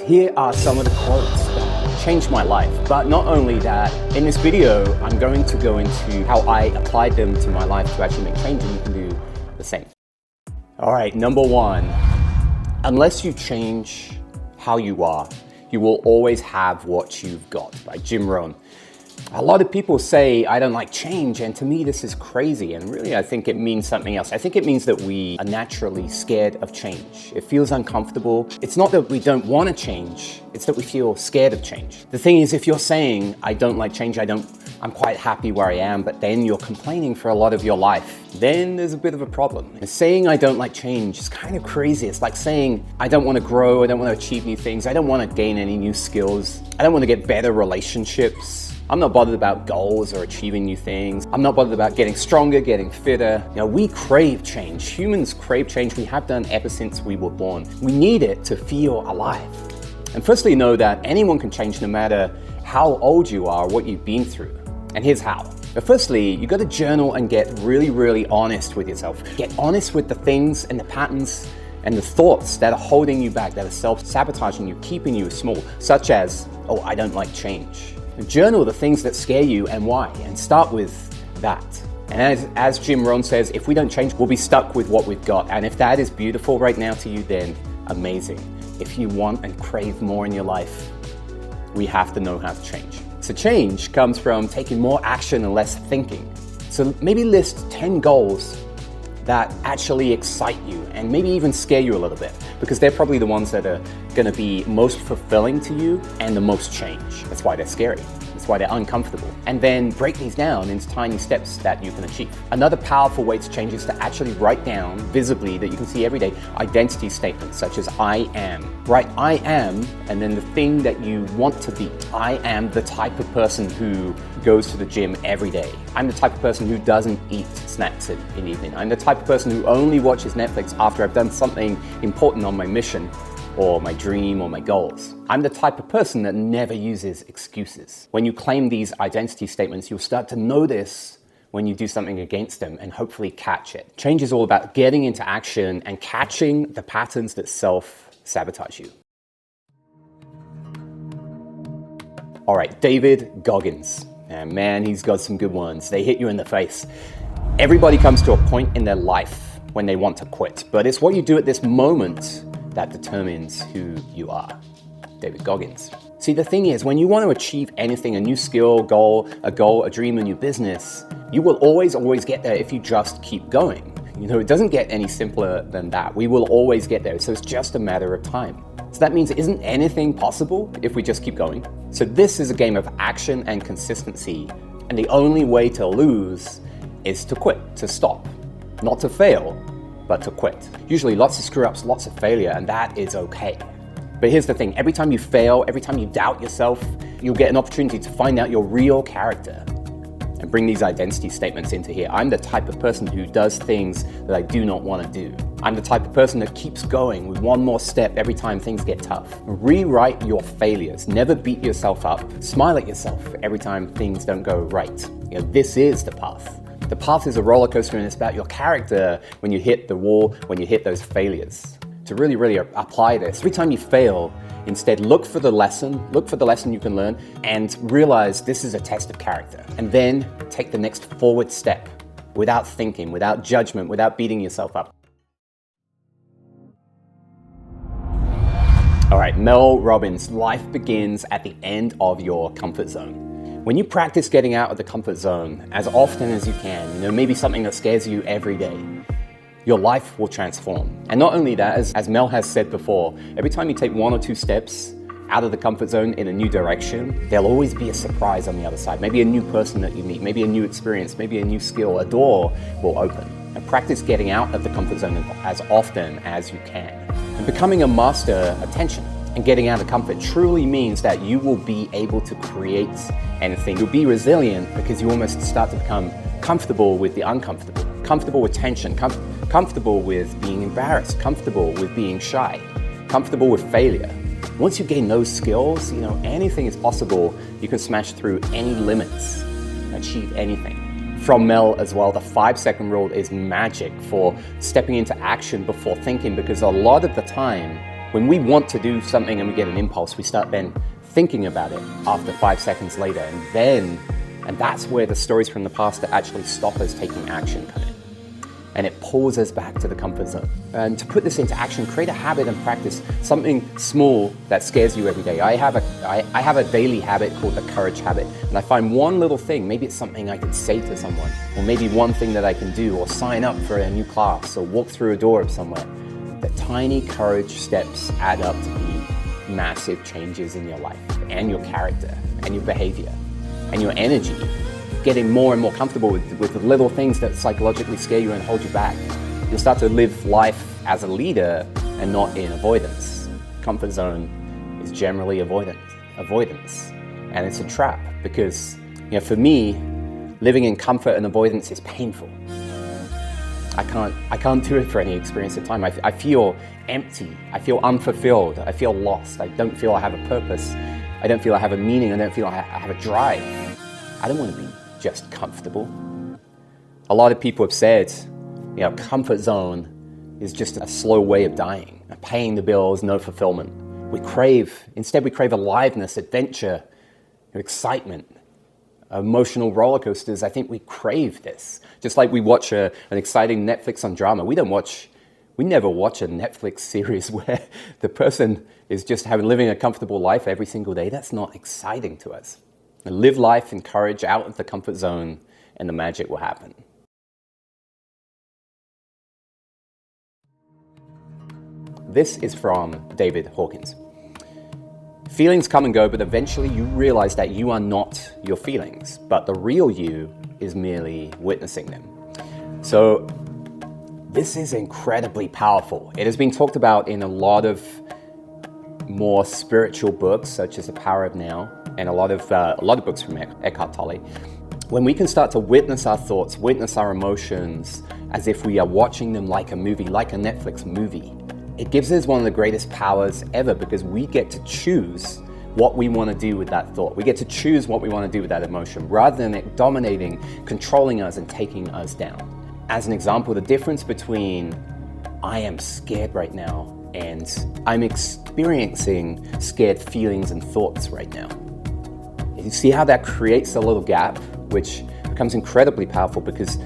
Here are some of the quotes that changed my life. But not only that, in this video, I'm going to go into how I applied them to my life to actually make change, and you can do the same. All right, number one, unless you change how you are, you will always have what you've got, by Rohn. A lot of people say, I don't like change, and to me this is crazy, and really I think it means something else. I think it means that we are naturally scared of change. It feels uncomfortable. It's not that we don't want to change, it's that we feel scared of change. The thing is, if you're saying, I don't like change, I'm quite happy where I am, but then you're complaining for a lot of your life, then there's a bit of a problem. And saying I don't like change is kind of crazy. It's like saying, I don't want to grow, I don't want to achieve new things, I don't want to gain any new skills, I don't want to get better relationships. I'm not bothered about goals or achieving new things. I'm not bothered about getting stronger, getting fitter. You know, we crave change. Humans crave change. We have done ever since we were born. We need it to feel alive. And firstly, know that anyone can change no matter how old you are, what you've been through. And here's how. But firstly, you got to journal and get really, really honest with yourself. Get honest with the things and the patterns and the thoughts that are holding you back, that are self-sabotaging you, keeping you small, such as, oh, I don't like change. Journal the things that scare you and why, and start with that. And as Rohn says, if we don't change, we'll be stuck with what we've got. And if that is beautiful right now to you, then amazing. If you want and crave more in your life, we have to know how to change. So change comes from taking more action and less thinking. So maybe list 10 goals that actually excite you and maybe even scare you a little bit, because they're probably the ones that are going to be most fulfilling to you and the most change. That's why they're scary. That's why they're uncomfortable. And then break these down into tiny steps that you can achieve. Another powerful way to change is to actually write down visibly, that you can see every day, identity statements such as I am. Write I am, and then the thing that you want to be. I am the type of person who goes to the gym every day. I'm the type of person who doesn't eat snacks in the evening. I'm the type of person who only watches Netflix after I've done something important on my mission or my dream or my goals. I'm the type of person that never uses excuses. When you claim these identity statements, you'll start to notice when you do something against them and hopefully catch it. Change is all about getting into action and catching the patterns that self-sabotage you. All right, David Goggins. And man, he's got some good ones. They hit you in the face. Everybody comes to a point in their life when they want to quit, but it's what you do at this moment that determines who you are. David Goggins. See, the thing is, when you want to achieve anything, a new skill, a dream, a new business, you will always get there if you just keep going. You know, it doesn't get any simpler than that. We will always get there, so it's just a matter of time. So that means, isn't anything possible if we just keep going? So this is a game of action and consistency, and the only way to lose is to quit, to stop, not to fail, but to quit. Usually lots of screw-ups, lots of failure, and that is okay. But here's the thing, every time you fail, every time you doubt yourself, you'll get an opportunity to find out your real character and bring these identity statements into here. I'm the type of person who does things that I do not want to do. I'm the type of person that keeps going with one more step every time things get tough. Rewrite your failures. Never beat yourself up. Smile at yourself every time things don't go right. You know, this is the path. The path is a roller coaster, and it's about your character when you hit the wall, when you hit those failures. To really, really apply this, every time you fail, instead look for the lesson you can learn, and realize this is a test of character. And then take the next forward step without thinking, without judgment, without beating yourself up. All right, Mel Robbins, life begins at the end of your comfort zone. When you practice getting out of the comfort zone as often as you can, you know, maybe something that scares you every day, your life will transform. And not only that, as Mel has said before, every time you take one or two steps out of the comfort zone in a new direction, there'll always be a surprise on the other side. Maybe a new person that you meet, maybe a new experience, maybe a new skill, a door will open. And practice getting out of the comfort zone as often as you can. And becoming a master of tension and getting out of comfort truly means that you will be able to create anything. You'll be resilient because you almost start to become comfortable with the uncomfortable, comfortable with tension, comfortable with being embarrassed, comfortable with being shy, comfortable with failure. Once you gain those skills, you know, anything is possible. You can smash through any limits, achieve anything. From Mel as well, the 5-second rule is magic for stepping into action before thinking, because a lot of the time When we want to do something and we get an impulse, we start then thinking about it after 5 seconds later, and that's where the stories from the past that actually stop us taking action come in. And it pulls us back to the comfort zone. And to put this into action, create a habit and practice something small that scares you every day. I have a daily habit called the courage habit, and I find one little thing, maybe it's something I can say to someone, or maybe one thing that I can do, or sign up for a new class, or walk through a door of somewhere. The tiny courage steps add up to be massive changes in your life, and your character, and your behavior, and your energy. Getting more and more comfortable with the little things that psychologically scare you and hold you back. You'll start to live life as a leader and not in avoidance. Comfort zone is generally avoidance. And it's a trap because, for me, living in comfort and avoidance is painful. I can't do it for any experience of time. I feel empty. I feel unfulfilled. I feel lost. I don't feel I have a purpose. I don't feel I have a meaning. I don't feel I have a drive. I don't want to be just comfortable. A lot of people have said, comfort zone is just a slow way of dying. Paying the bills, no fulfillment. Instead we crave aliveness, adventure, excitement, emotional roller coasters. I think we crave this. Just like we watch an exciting Netflix on drama. We never watch a Netflix series where the person is just living a comfortable life every single day. That's not exciting to us. Live life in courage, out of the comfort zone, and the magic will happen. This is from David Hawkins. Feelings come and go, but eventually you realize that you are not your feelings, but the real you is merely witnessing them. So this is incredibly powerful. It has been talked about in a lot of more spiritual books, such as The Power of Now, and a lot of books from Eckhart Tolle. When we can start to witness our thoughts, witness our emotions, as if we are watching them like a movie, like a Netflix movie, it gives us one of the greatest powers ever, because we get to choose what we want to do with that thought. We get to choose what we want to do with that emotion, rather than it dominating, controlling us, and taking us down. As an example, the difference between I am scared right now and I'm experiencing scared feelings and thoughts right now. You see how that creates a little gap, which becomes incredibly powerful, because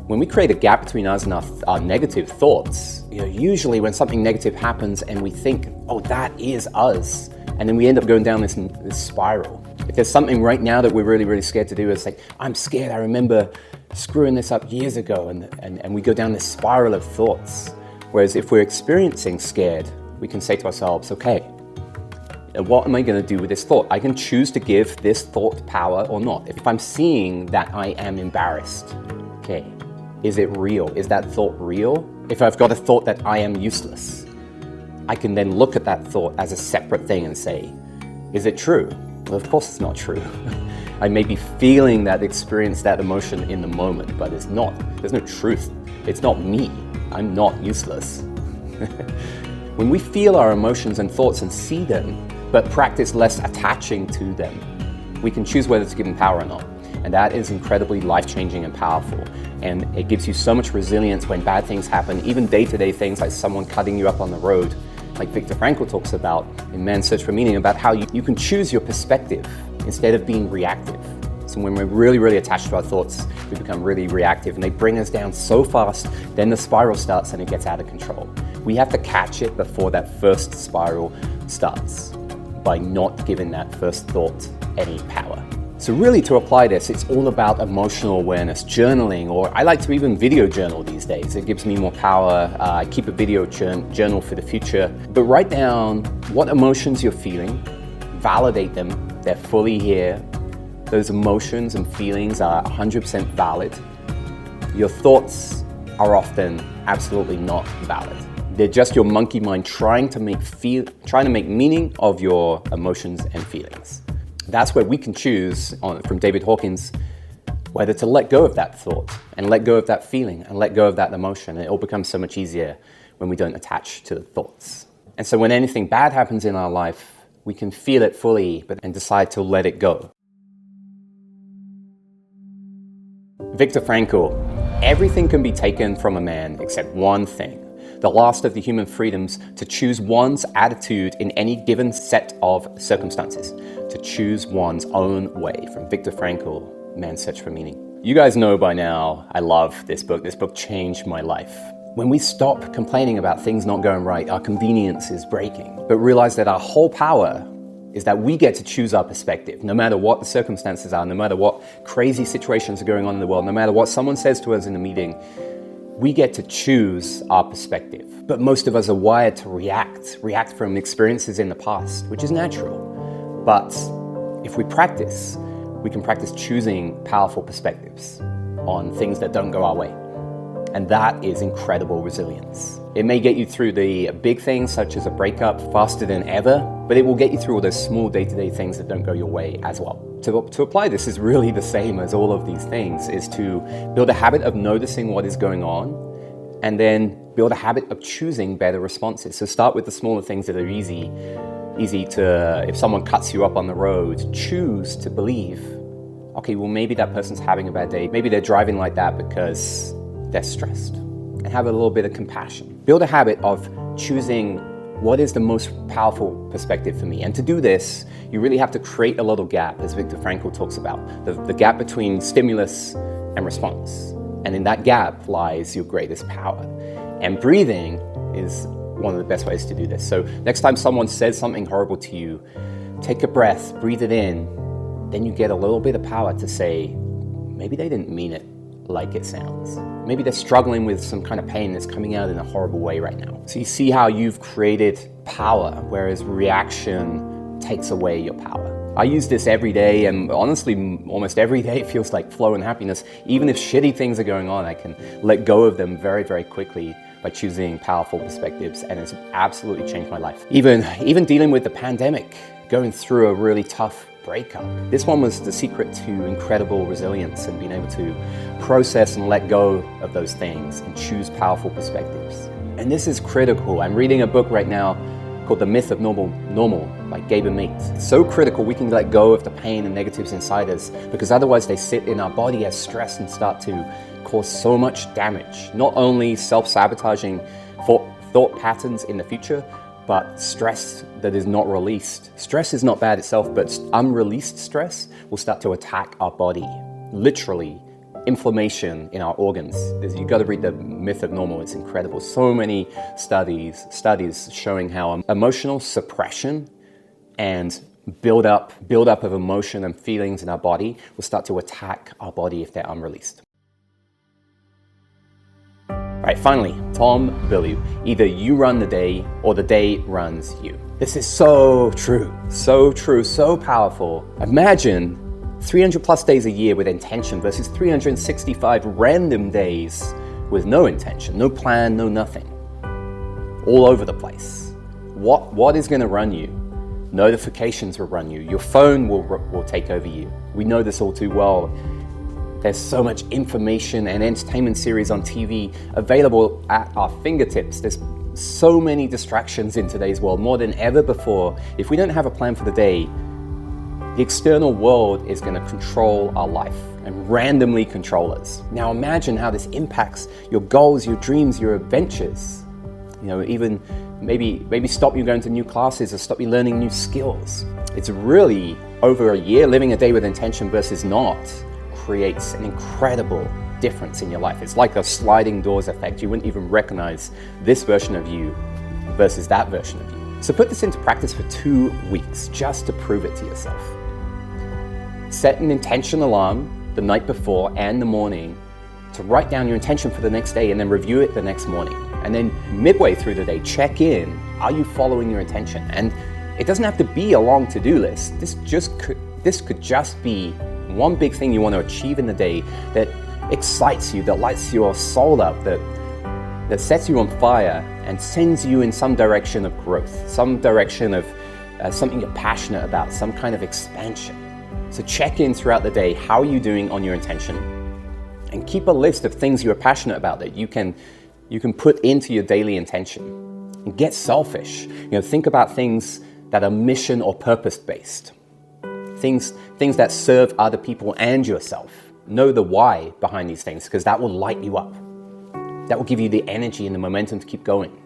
when we create a gap between us and our negative thoughts, usually when something negative happens and we think, oh, that is us, and then we end up going down this spiral. If there's something right now that we're really, really scared to do, it's like, I'm scared, I remember screwing this up years ago, and we go down this spiral of thoughts. Whereas if we're experiencing scared, we can say to ourselves, okay, what am I going to do with this thought? I can choose to give this thought power or not. If I'm seeing that I am embarrassed, okay, is it real? Is that thought real? If I've got a thought that I am useless, I can then look at that thought as a separate thing and say, is it true? Well, of course it's not true. I may be feeling that experience, that emotion in the moment, but it's not. There's no truth. It's not me. I'm not useless. When we feel our emotions and thoughts and see them, but practice less attaching to them, we can choose whether to give them power or not. And that is incredibly life-changing and powerful. And it gives you so much resilience when bad things happen, even day-to-day things like someone cutting you up on the road, like Viktor Frankl talks about in Man's Search for Meaning, about how you can choose your perspective instead of being reactive. So when we're really, really attached to our thoughts, we become really reactive, and they bring us down so fast, then the spiral starts and it gets out of control. We have to catch it before that first spiral starts, by not giving that first thought any power. So really, to apply this, it's all about emotional awareness, journaling, or I like to even video journal these days. It gives me more power. I keep a video journal for the future. But write down what emotions you're feeling, validate them, they're fully here. Those emotions and feelings are 100% valid. Your thoughts are often absolutely not valid. They're just your monkey mind trying to make meaning of your emotions and feelings. That's where we can choose, from David Hawkins, whether to let go of that thought and let go of that feeling and let go of that emotion. It all becomes so much easier when we don't attach to the thoughts. And so when anything bad happens in our life, we can feel it fully and decide to let it go. Viktor Frankl, everything can be taken from a man except one thing. the last of the human freedoms to choose one's attitude in any given set of circumstances, to choose one's own way. From Viktor Frankl, Man's Search for Meaning. You guys know by now, I love this book. This book changed my life. When we stop complaining about things not going right, our convenience is breaking, but realize that our whole power is that we get to choose our perspective, no matter what the circumstances are, no matter what crazy situations are going on in the world, no matter what someone says to us in a meeting, we get to choose our perspective. But most of us are wired to react from experiences in the past, which is natural. But if we practice, we can practice choosing powerful perspectives on things that don't go our way. And that is incredible resilience. It may get you through the big things, such as a breakup, faster than ever, but it will get you through all those small day-to-day things that don't go your way as well. To apply this is really the same as all of these things, is to build a habit of noticing what is going on, and then build a habit of choosing better responses. So start with the smaller things that are easy to, if someone cuts you up on the road, choose to believe, okay, well maybe that person's having a bad day. Maybe they're driving like that because they're stressed. And have a little bit of compassion. Build a habit of choosing what is the most powerful perspective for me. And to do this, you really have to create a little gap, as Viktor Frankl talks about, the gap between stimulus and response. And in that gap lies your greatest power. And breathing is one of the best ways to do this. So next time someone says something horrible to you, take a breath, breathe it in, then you get a little bit of power to say, maybe they didn't mean it like it sounds. Maybe they're struggling with some kind of pain that's coming out in a horrible way right now. So you see how you've created power, whereas reaction takes away your power. I use this every day, and honestly, almost every day feels like flow and happiness. Even if shitty things are going on, I can let go of them very, very quickly by choosing powerful perspectives, and it's absolutely changed my life. Even dealing with the pandemic, going through a really tough breakup. This one was the secret to incredible resilience and being able to process and let go of those things and choose powerful perspectives. And this is critical. I'm reading a book right now called The Myth of Normal by Gabe Mate. It's so critical we can let go of the pain and negatives inside us, because otherwise they sit in our body as stress and start to cause so much damage. Not only self-sabotaging thought patterns in the future, but stress that is not released. Stress is not bad itself, but unreleased stress will start to attack our body. Literally, inflammation in our organs. You got to read The Myth of Normal. It's incredible. So many studies showing how emotional suppression and build up of emotion and feelings in our body will start to attack our body if they're unreleased. Right, finally, Tom Bilyeu. Either you run the day or the day runs you. This is so true, so powerful. Imagine 300 plus days a year with intention versus 365 random days with no intention, no plan, no nothing. All over the place. What is going to run you? Notifications will run you. Your phone will take over you. We know this all too well. There's so much information and entertainment series on TV available at our fingertips. There's so many distractions in today's world, more than ever before. If we don't have a plan for the day, the external world is going to control our life and randomly control us. Now imagine how this impacts your goals, your dreams, your adventures. Even maybe stop you going to new classes or stop you learning new skills. It's really over a year living a day with intention versus not creates an incredible difference in your life. It's like a sliding doors effect. You wouldn't even recognize this version of you versus that version of you. So put this into practice for 2 weeks just to prove it to yourself. Set an intention alarm the night before and the morning to write down your intention for the next day, and then review it the next morning. And then midway through the day, check in. Are you following your intention? And it doesn't have to be a long to-do list. This could just be one big thing you want to achieve in the day that excites you, that lights your soul up, that sets you on fire and sends you in some direction of growth, some direction of something you're passionate about, some kind of expansion. So check in throughout the day. How are you doing on your intention? And keep a list of things you're passionate about that you can put into your daily intention. And get selfish. Think about things that are mission or purpose based. Things that serve other people and yourself. Know the why behind these things, because that will light you up. That will give you the energy and the momentum to keep going.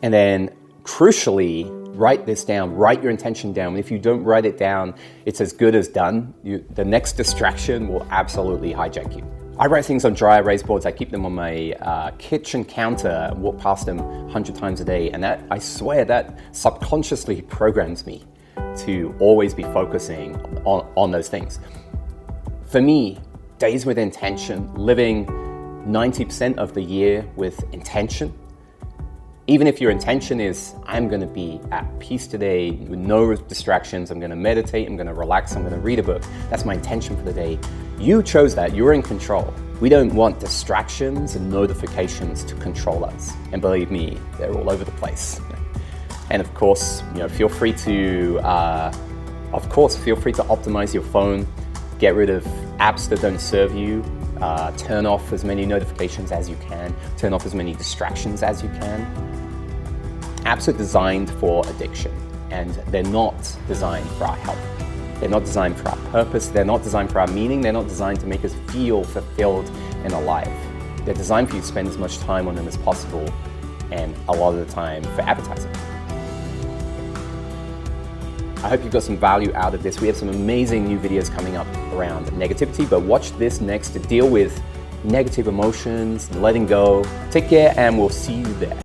And then crucially, write this down, write your intention down. If you don't write it down, it's as good as done. The next distraction will absolutely hijack you. I write things on dry erase boards. I keep them on my kitchen counter, walk past them 100 times a day. And that, I swear, that subconsciously programs me to always be focusing on those things. For me, days with intention, living 90% of the year with intention, even if your intention is, I'm going to be at peace today with no distractions, I'm going to meditate, I'm going to relax, I'm going to read a book, that's my intention for the day. You chose that, you're in control. We don't want distractions and notifications to control us. And believe me, they're all over the place. And of course, feel free to optimize your phone, get rid of apps that don't serve you, turn off as many notifications as you can, turn off as many distractions as you can. Apps are designed for addiction, and they're not designed for our health. They're not designed for our purpose, they're not designed for our meaning, they're not designed to make us feel fulfilled and alive. They're designed for you to spend as much time on them as possible, and a lot of the time for advertising. I hope you got some value out of this. We have some amazing new videos coming up around negativity, but watch this next to deal with negative emotions, letting go. Take care, and we'll see you there.